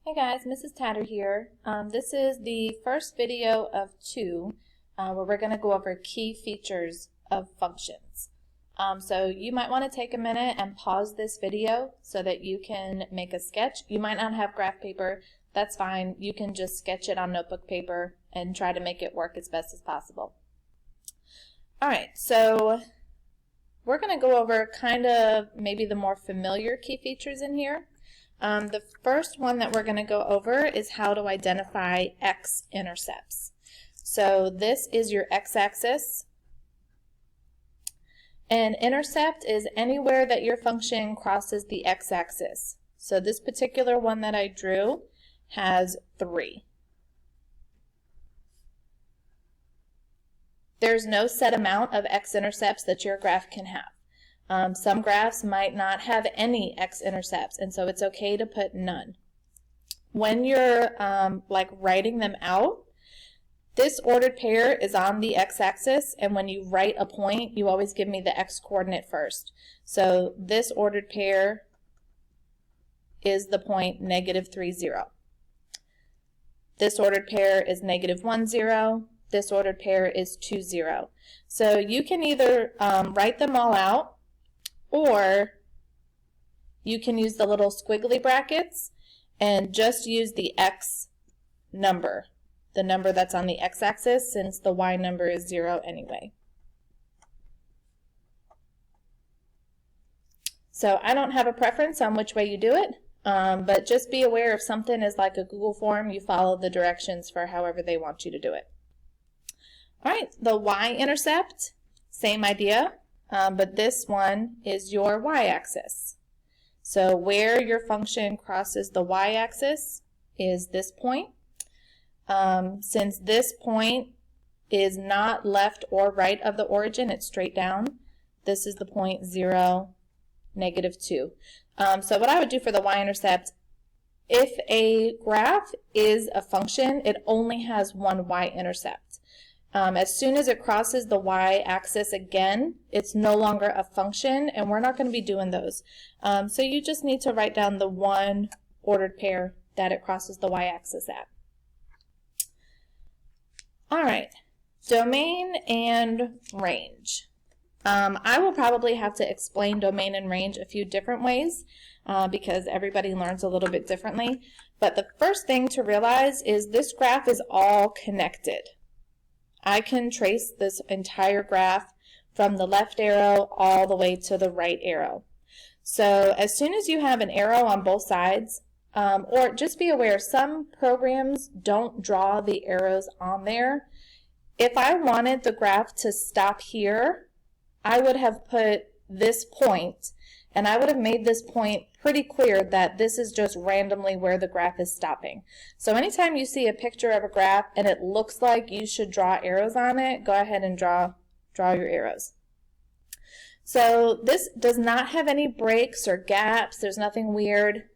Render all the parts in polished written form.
Hey guys, Mrs. Tatter here. This is the first video of two where we're going to go over key features of functions. So you might want to take a minute and pause this video so that you can make a sketch. You might not have graph paper, that's fine. You can just sketch it on notebook paper and try to make it work as best as possible. Alright, so we're going to go over kind of maybe the more familiar key features in here. The first one that we're going to go over is how to identify x-intercepts. So this is your x-axis. An intercept is anywhere that your function crosses the x-axis. So this particular one that I drew has 3. There's no set amount of x-intercepts that your graph can have. Some graphs might not have any x-intercepts, and so it's okay to put none. When you're writing them out, this ordered pair is on the x-axis, and when you write a point, you always give me the x-coordinate first. So this ordered pair is the point -3, 0. This ordered pair is -1, 0. This ordered pair is 2, 0. So you can either write them all out, or you can use the little squiggly brackets and just use the x number, the number that's on the x-axis, since the y number is 0 anyway. So I don't have a preference on which way you do it, but just be aware if something is like a Google form, you follow the directions for however they want you to do it. Alright, the y-intercept, same idea. But this one is your y-axis. So where your function crosses the y-axis is this point. Since this point is not left or right of the origin, it's straight down, this is the point 0, -2. So what I would do for the y-intercept, if a graph is a function, it only has one y-intercept. As soon as it crosses the y-axis again, it's no longer a function, and we're not going to be doing those. So you just need to write down the one ordered pair that it crosses the y-axis at. Alright, domain and range. I will probably have to explain domain and range a few different ways because everybody learns a little bit differently. But the first thing to realize is this graph is all connected. I can trace this entire graph from the left arrow all the way to the right arrow. So as soon as you have an arrow on both sides, or just be aware, some programs don't draw the arrows on there. If I wanted the graph to stop here, I would have put this point, and I would have made this point pretty clear that this is just randomly where the graph is stopping. So anytime you see a picture of a graph and it looks like you should draw arrows on it, go ahead and draw your arrows. So this does not have any breaks or gaps. There's nothing weird.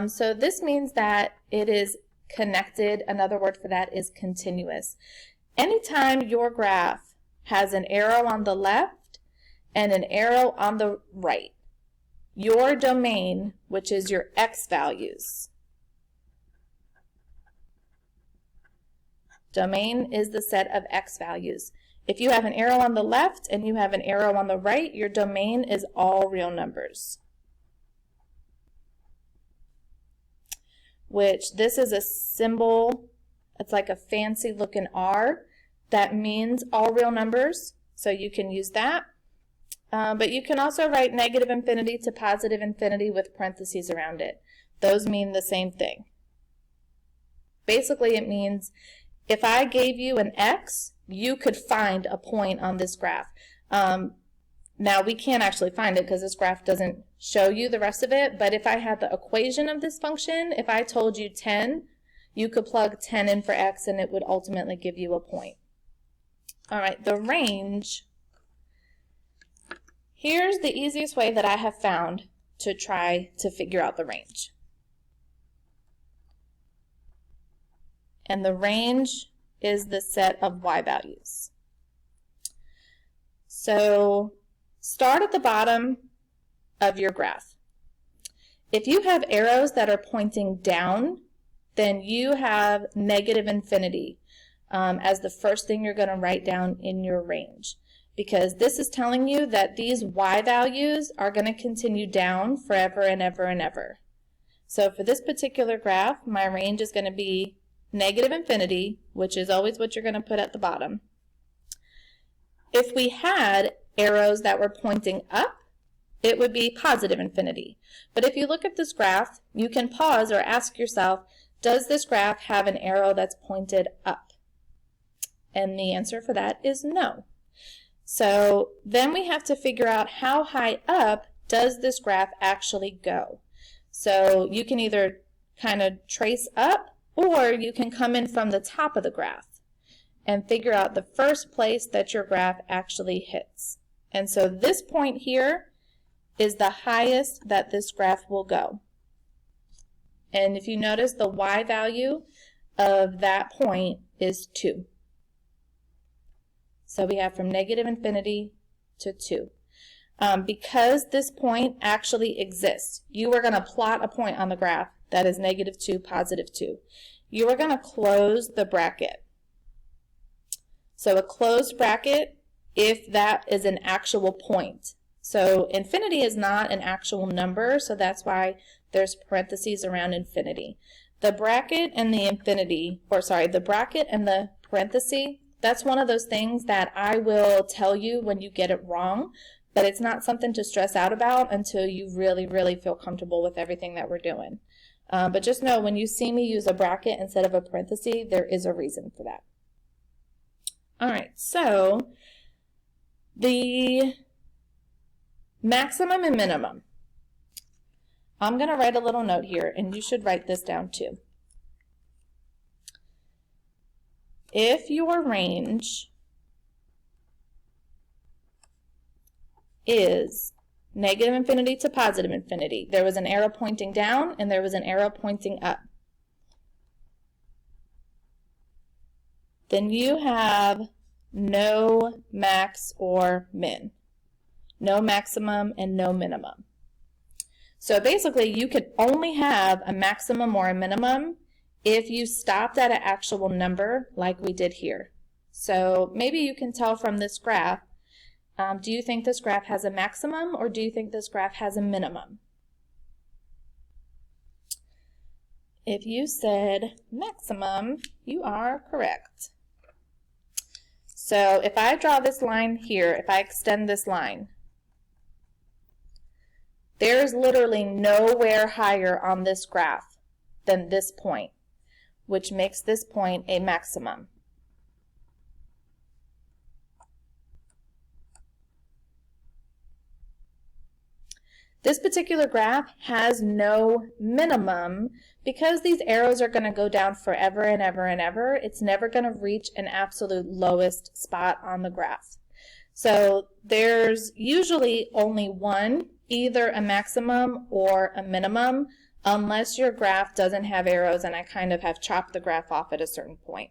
So this means that it is connected. Another word for that is continuous. Anytime your graph has an arrow on the left and an arrow on the right, your domain, which is your x values. Domain is the set of x values. If you have an arrow on the left and you have an arrow on the right, your domain is all real numbers. Which this is a symbol, it's like a fancy looking R that means all real numbers, so you can use that. But you can also write -infinity to +infinity with parentheses around it. Those mean the same thing. Basically, it means if I gave you an x, you could find a point on this graph. Now, we can't actually find it because this graph doesn't show you the rest of it, but if I had the equation of this function, if I told you 10, you could plug 10 in for x and it would ultimately give you a point. All right, the range. Here's the easiest way that I have found to try to figure out the range. And the range is the set of y values. So start at the bottom of your graph. If you have arrows that are pointing down, then you have negative infinity as the first thing you're going to write down in your range, because this is telling you that these y values are going to continue down forever and ever and ever. So for this particular graph, my range is going to be negative infinity, which is always what you're going to put at the bottom. If we had arrows that were pointing up, it would be positive infinity. But if you look at this graph, you can pause or ask yourself, does this graph have an arrow that's pointed up? And the answer for that is no. So then we have to figure out how high up does this graph actually go. So you can either kind of trace up, or you can come in from the top of the graph and figure out the first place that your graph actually hits. And so this point here is the highest that this graph will go. And if you notice, the y value of that point is 2. So we have from negative infinity to 2. Because this point actually exists, you are going to plot a point on the graph that is negative 2, positive 2. You are going to close the bracket. So a closed bracket, if that is an actual point. So infinity is not an actual number, so that's why there's parentheses around infinity. The bracket and the infinity, or sorry, the bracket and the parenthesis, that's one of those things that I will tell you when you get it wrong, but it's not something to stress out about until you really, really feel comfortable with everything that we're doing. But just know, when you see me use a bracket instead of a parenthesis, there is a reason for that. All right, so the maximum and minimum. I'm going to write a little note here, and you should write this down too. If your range is negative infinity to positive infinity, there was an arrow pointing down and there was an arrow pointing up, then you have no max or min. No maximum and no minimum. So basically, you could only have a maximum or a minimum if you stopped at an actual number like we did here. So maybe you can tell from this graph, do you think this graph has a maximum or do you think this graph has a minimum? If you said maximum, you are correct. So if I draw this line here, if I extend this line, there's literally nowhere higher on this graph than this point, which makes this point a maximum. This particular graph has no minimum because these arrows are going to go down forever and ever and ever. It's never going to reach an absolute lowest spot on the graph. So there's usually only one, either a maximum or a minimum, unless your graph doesn't have arrows and I kind of have chopped the graph off at a certain point.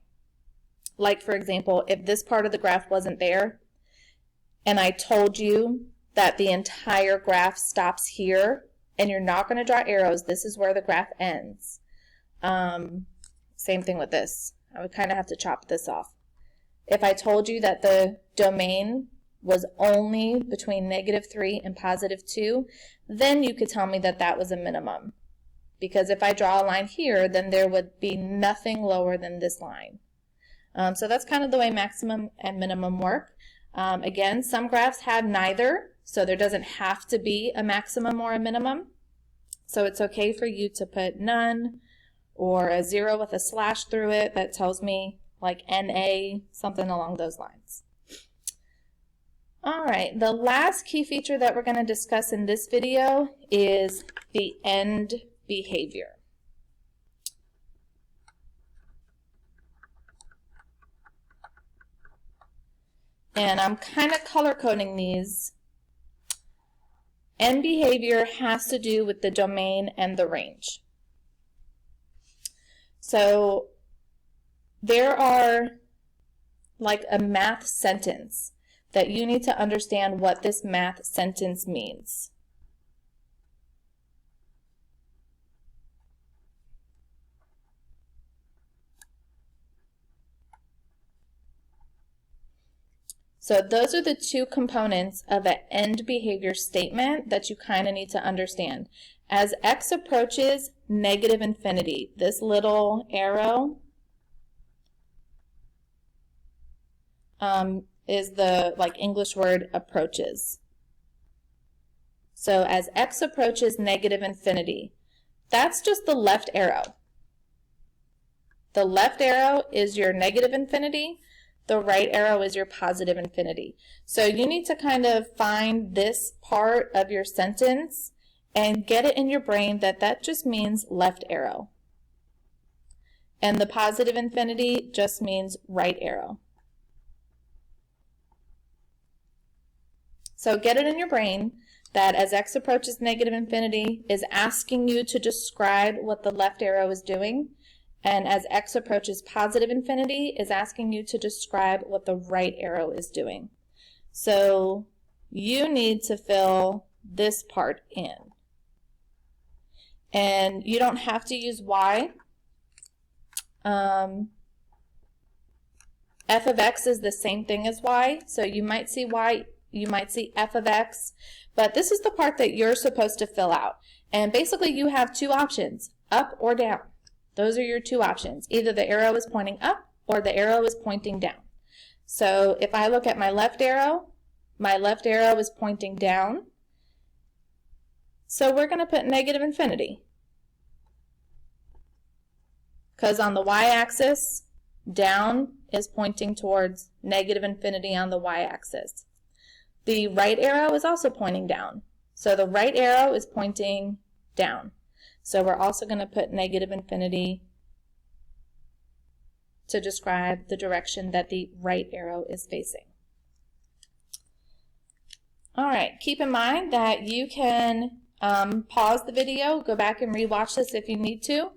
Like, for example, if this part of the graph wasn't there and I told you that the entire graph stops here and you're not going to draw arrows, this is where the graph ends. Same thing with this. I would kind of have to chop this off. If I told you that the domain was only between -3 and +2, then you could tell me that that was a minimum. Because if I draw a line here, then there would be nothing lower than this line. So that's kind of the way maximum and minimum work. Again, some graphs have neither, so there doesn't have to be a maximum or a minimum. So it's okay for you to put none or a 0 with a slash through it that tells me like NA, something along those lines. All right, the last key feature that we're going to discuss in this video is the end behavior. And I'm kind of color coding these. End behavior has to do with the domain and the range. So there are like a math sentence that you need to understand what this math sentence means. So those are the two components of an end behavior statement that you kind of need to understand. As x approaches negative infinity, this little arrow is the English word approaches. So as x approaches negative infinity, that's just the left arrow. The left arrow is your negative infinity. The right arrow is your positive infinity. So you need to kind of find this part of your sentence and get it in your brain that that just means left arrow. And the positive infinity just means right arrow. So get it in your brain that as x approaches negative infinity is asking you to describe what the left arrow is doing, and as x approaches positive infinity is asking you to describe what the right arrow is doing. So you need to fill this part in. And you don't have to use y. F of x is the same thing as y, so you might see y, you might see f of x, but this is the part that you're supposed to fill out. And basically you have two options, up or down. Those are your two options. Either the arrow is pointing up or the arrow is pointing down. So if I look at my left arrow is pointing down. So we're going to put negative infinity. Because on the y-axis, down is pointing towards negative infinity on the y-axis. The right arrow is also pointing down. So the right arrow is pointing down. So we're also going to put negative infinity to describe the direction that the right arrow is facing. All right, keep in mind that you can pause the video, go back and rewatch this if you need to,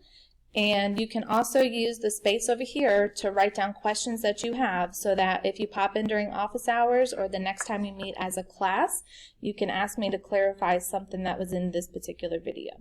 and you can also use the space over here to write down questions that you have so that if you pop in during office hours or the next time you meet as a class, you can ask me to clarify something that was in this particular video.